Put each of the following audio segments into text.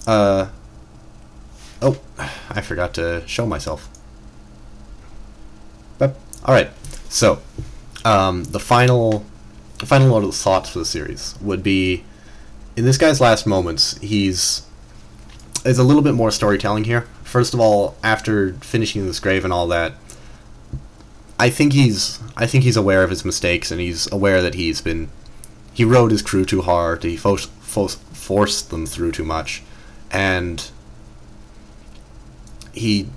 Uh, oh, I forgot to show myself. But, alright, so, the final note of thoughts for the series would be, in this guy's last moments, there's a little bit more storytelling here. First of all, after finishing this grave and all that, I think he's aware of his mistakes, and he's aware that he rode his crew too hard, he forced them through too much, and he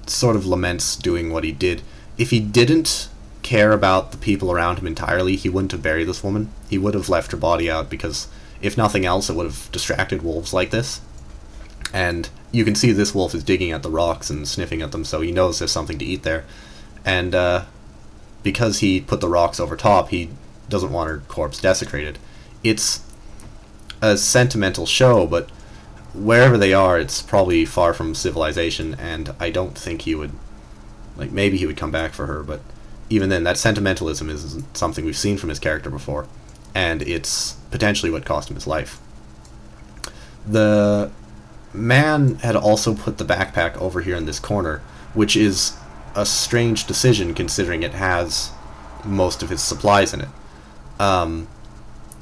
sort of laments doing what he did. If he didn't care about the people around him entirely, he wouldn't have buried this woman. He would have left her body out, because if nothing else, it would have distracted wolves like this. And you can see this wolf is digging at the rocks and sniffing at them, so he knows there's something to eat there. And because he put the rocks over top, he doesn't want her corpse desecrated. It's a sentimental show, but wherever they are, it's probably far from civilization, and I don't think he would, like, maybe he would come back for her, but even then, that sentimentalism isn't something we've seen from his character before, and it's potentially what cost him his life. The man had also put the backpack over here in this corner, which is a strange decision considering it has most of his supplies in it.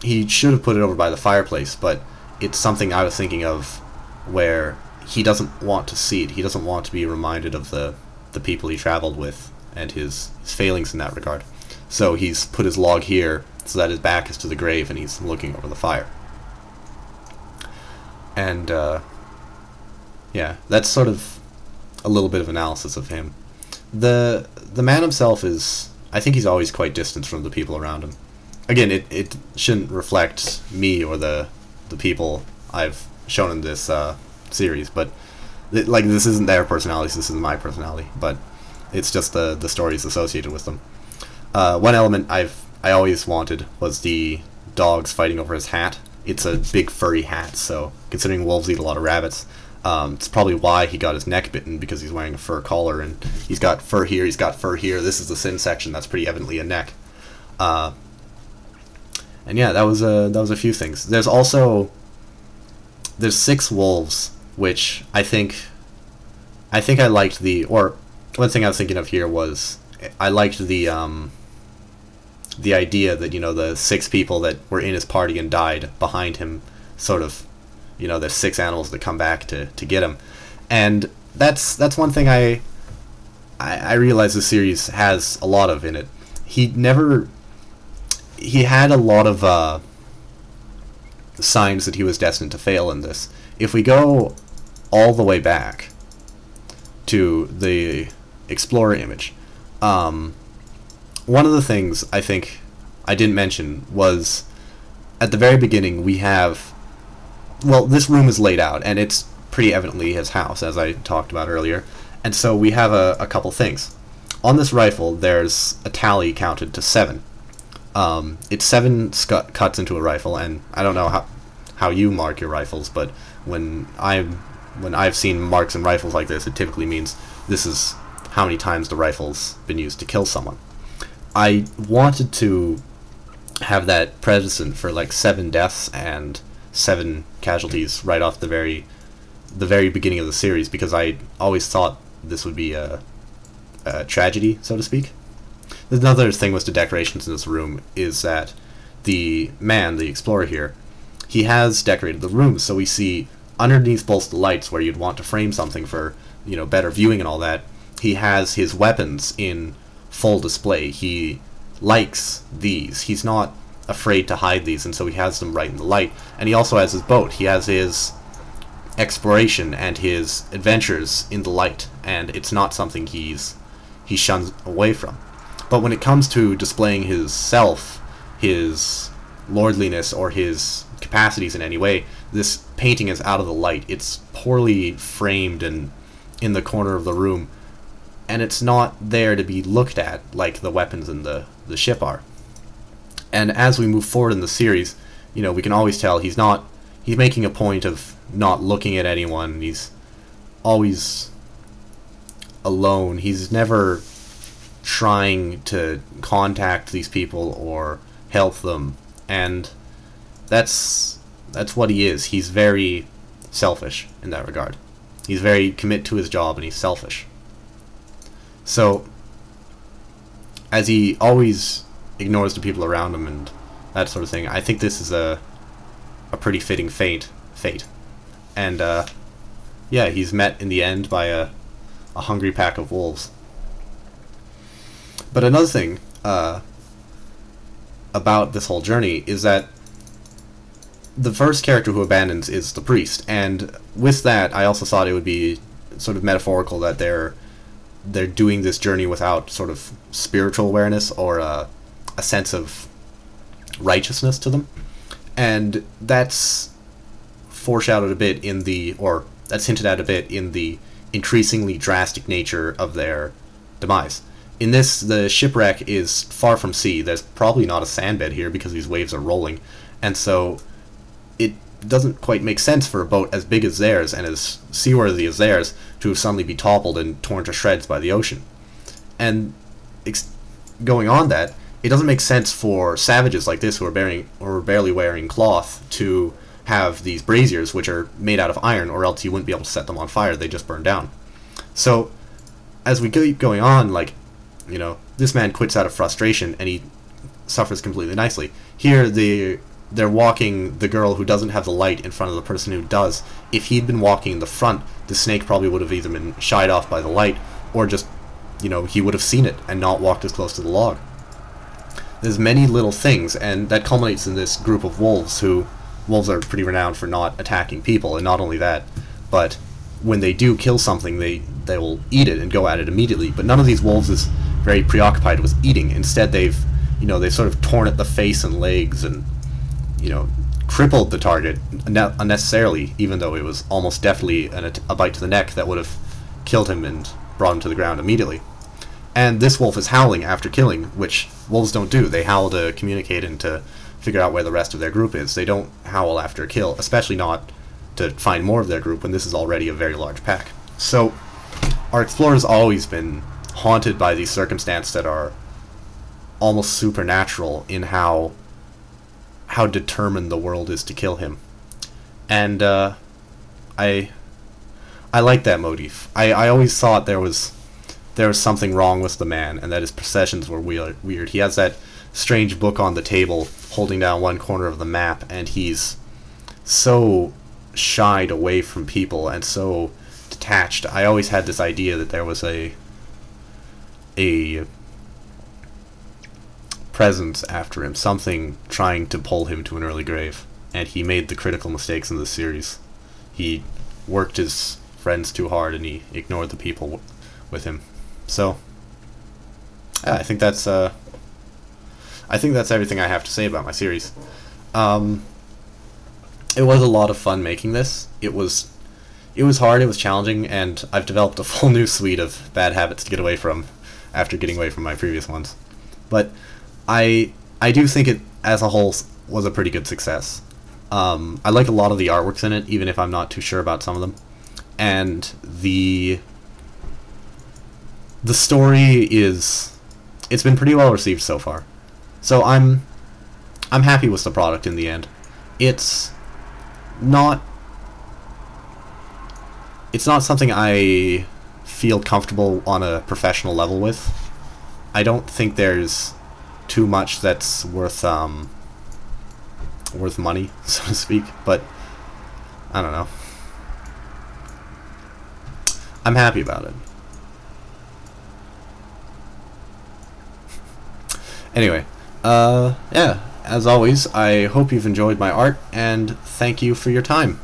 He should have put it over by the fireplace, but it's something I was thinking of where he doesn't want to see it. He doesn't want to be reminded of the people he traveled with and his failings in that regard. So he's put his log here so that his back is to the grave and he's looking over the fire. And yeah, that's sort of a little bit of analysis of him. The man himself is, I think he's always quite distant from the people around him. Again, it shouldn't reflect me or the people I've shown in this series, but like, this isn't their personalities, this is my personality, but it's just the stories associated with them. One element I always wanted was the dogs fighting over his hat. It's a big furry hat, so considering wolves eat a lot of rabbits, it's probably why he got his neck bitten, because he's wearing a fur collar, and he's got fur here, he's got fur here. This is the sin section, that's pretty evidently a neck. And yeah, that was a few things. There's 6 wolves, which I think I liked or one thing I was thinking of here was I liked the idea that, you know, the 6 people that were in his party and died behind him, sort of, you know, there's 6 animals that come back to get him. And that's one thing I realize the series has a lot of in it. He had a lot of signs that he was destined to fail in this. If we go all the way back to the Explorer image, one of the things I think I didn't mention was, at the very beginning we have, well, this room is laid out, and it's pretty evidently his house, as I talked about earlier, and so we have a couple things. On this rifle, there's a tally counted to 7. It's 7 cuts into a rifle, and I don't know how you mark your rifles, but when I've seen marks in rifles like this, it typically means this is how many times the rifle's been used to kill someone. I wanted to have that precedent for like 7 deaths and 7 casualties right off the very beginning of the series, because I always thought this would be a tragedy, so to speak. Another thing with the decorations in this room is that the man, the explorer here, he has decorated the room, so we see underneath both the lights where you'd want to frame something for, you know, better viewing and all that, he has his weapons in full display. He likes these. He's not afraid to hide these, and so he has them right in the light. And he also has his boat. He has his exploration and his adventures in the light, and it's not something he shuns away from. But when it comes to displaying his self, his lordliness, or his capacities in any way, this painting is out of the light. It's poorly framed and in the corner of the room, and it's not there to be looked at like the weapons in the ship are. And as we move forward in the series, you know, we can always tell he's making a point of not looking at anyone. He's always alone. He's never trying to contact these people or help them, and that's what he is. He's very selfish in that regard. He's very commit to his job, and he's selfish. So, as he always ignores the people around him and that sort of thing, I think this is a pretty fitting fate. And yeah, he's met in the end by a hungry pack of wolves. But another thing about this whole journey is that the first character who abandons is the priest, and with that I also thought it would be sort of metaphorical that they're doing this journey without sort of spiritual awareness or a sense of righteousness to them. And that's foreshadowed a bit in the, or that's hinted at a bit in the increasingly drastic nature of their demise. In this, the shipwreck is far from sea. There's probably not a sandbed here because these waves are rolling, and so it doesn't quite make sense for a boat as big as theirs and as seaworthy as theirs to suddenly be toppled and torn to shreds by the ocean. And going on that, it doesn't make sense for savages like this who are barely wearing cloth to have these braziers which are made out of iron, or else you wouldn't be able to set them on fire. They just burn down. So as we keep going on, like, you know, this man quits out of frustration and he suffers completely nicely. Here they're walking the girl who doesn't have the light in front of the person who does. If he'd been walking in the front, the snake probably would have either been shied off by the light, or just, you know, he would have seen it and not walked as close to the log. There's many little things, and that culminates in this group of wolves who... Wolves are pretty renowned for not attacking people, and not only that, but when they do kill something, they will eat it and go at it immediately. But none of these wolves is very preoccupied with eating. Instead, they've sort of torn at the face and legs and, you know, crippled the target unnecessarily, even though it was almost definitely a bite to the neck that would have killed him and brought him to the ground immediately. And this wolf is howling after killing, which wolves don't do. They howl to communicate and to figure out where the rest of their group is. They don't howl after a kill, especially not to find more of their group when this is already a very large pack. So our explorer's always been haunted by these circumstances that are almost supernatural in how determined the world is to kill him. And I like that motif. I always thought there was something wrong with the man, and that his processions were weird. He has that strange book on the table holding down one corner of the map, and he's so shied away from people and so detached. I always had this idea that there was a presence after him, something trying to pull him to an early grave, and he made the critical mistakes in this series. He worked his friends too hard, and he ignored the people with him. So yeah, I think that's everything I have to say about my series. It was a lot of fun making this. It was hard, it was challenging, and I've developed a full new suite of bad habits to get away from after getting away from my previous ones. But I do think it, as a whole, was a pretty good success. I like a lot of the artworks in it, even if I'm not too sure about some of them. And the story it's been pretty well received so far. So I'm happy with the product in the end. It's not something I feel comfortable on a professional level with. I don't think there's too much that's worth money, so to speak, but I don't know. I'm happy about it. Anyway, yeah, as always, I hope you've enjoyed my art, and thank you for your time.